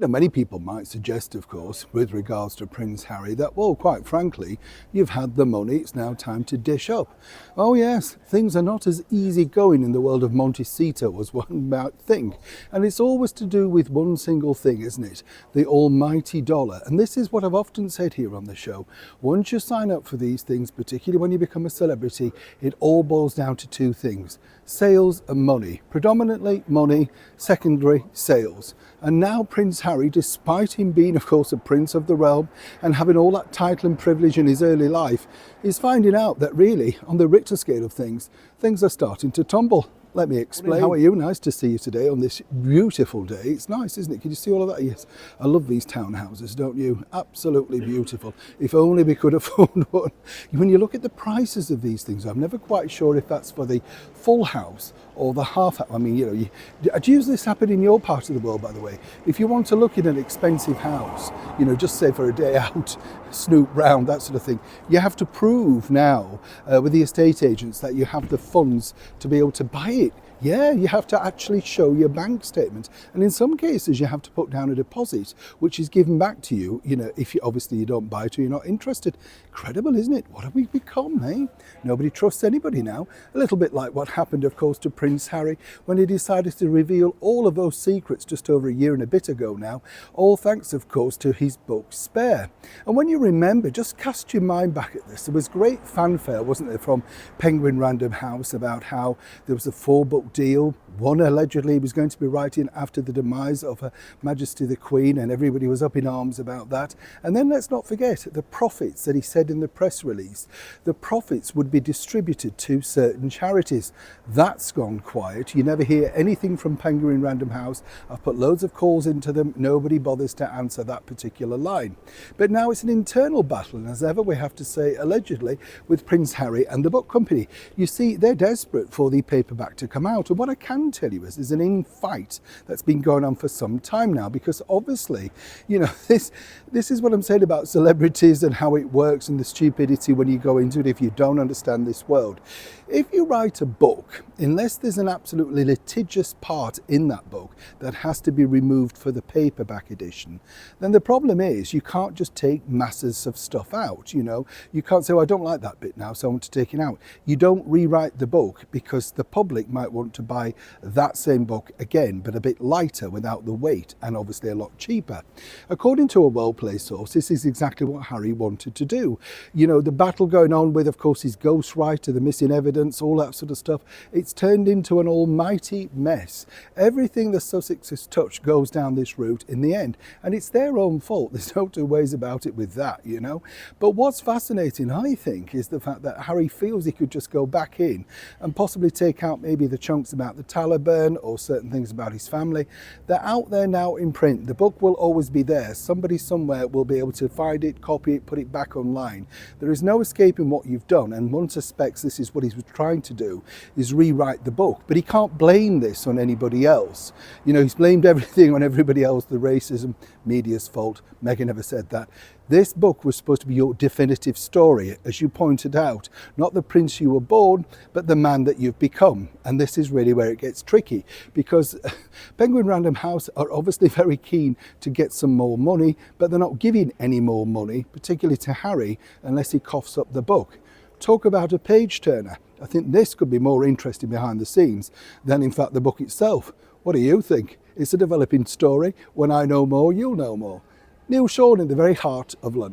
Now, many people might suggest, of course, with regards to Prince Harry, that, well, quite frankly, you've had the money, it's now time to dish up. Oh yes, things are not as easy going in the world of Montecito as one might think. And it's always to do with one single thing, isn't it? The almighty dollar. And this is what I've often said here on the show. Once you sign up for these things, particularly when you become a celebrity, it all boils down to two things: sales and money. Predominantly money, secondary sales. And now Prince Harry, despite him being, of course, a prince of the realm and having all that title and privilege in his early life, is finding out that really, on the Richter scale of things, things are starting to tumble. Let me explain. How are you? Nice to see you today on this beautiful day. It's nice, isn't it? Can you see all of that? Yes. I love these townhouses, don't you? Absolutely beautiful. If only we could afford one. When you look at the prices of these things, I'm never quite sure if that's for the full house or the half house. I mean, do you this happen in your part of the world, by the way? If you want to look at an expensive house, just say for a day out, snoop round, that sort of thing, you have to prove now with the estate agents that you have the funds to be able to buy it. Yeah, you have to actually show your bank statement. And in some cases, you have to put down a deposit, which is given back to you, if you obviously you don't buy it or you're not interested. Incredible, isn't it? What have we become, eh? Nobody trusts anybody now. A little bit like what happened, of course, to Prince Harry when he decided to reveal all of those secrets just over a year and a bit ago now, all thanks, of course, to his book Spare. And when you remember, just cast your mind back at this, there was great fanfare, wasn't there, from Penguin Random House about how there was a 4-book deal. One allegedly was going to be writing after the demise of Her Majesty the Queen, and everybody was up in arms about that. And then let's not forget the profits that he said in the press release. The profits would be distributed to certain charities. That's gone quiet. You never hear anything from Penguin Random House. I've put loads of calls into them. Nobody bothers to answer that particular line. But now it's an internal battle, and as ever we have to say allegedly, with Prince Harry and the book company. You see, they're desperate for the paperback to come out. And what I can tell you is there's an in-fight that's been going on for some time now, because obviously, this is what I'm saying about celebrities and how it works and the stupidity when you go into it if you don't understand this world. If you write a book, unless there's an absolutely litigious part in that book that has to be removed for the paperback edition, then the problem is you can't just take masses of stuff out. You can't say, I don't like that bit now, so I want to take it out. You don't rewrite the book because the public might want to buy that same book again, but a bit lighter without the weight, and obviously a lot cheaper. According to a well-placed source, this is exactly what Harry wanted to do. The battle going on with, of course, his ghostwriter, the missing evidence, all that sort of stuff, it's turned into an almighty mess. Everything the Sussexes touch goes down this route in the end, and it's their own fault. There's no two ways about it with that, But what's fascinating, I think, is the fact that Harry feels he could just go back in and possibly take out maybe the chunks about the Taliban or certain things about his family. They're out there now in print. The book will always be there. Somebody somewhere will be able to find it, copy it, put it back online. There is no escaping what you've done, and one suspects this is what he's trying to do, is rewrite the book. But he can't blame this on anybody else. He's blamed everything on everybody else, the racism, media's fault. Meghan never said that. This book was supposed to be your definitive story, as you pointed out, not the prince you were born, but the man that you've become. And this is really where it gets tricky, because Penguin Random House are obviously very keen to get some more money, but they're not giving any more money, particularly to Harry, unless he coughs up the book. Talk about a page turner. I think this could be more interesting behind the scenes than, in fact, the book itself. What do you think? It's a developing story. When I know more, you'll know more. Neil Shawn in the very heart of London.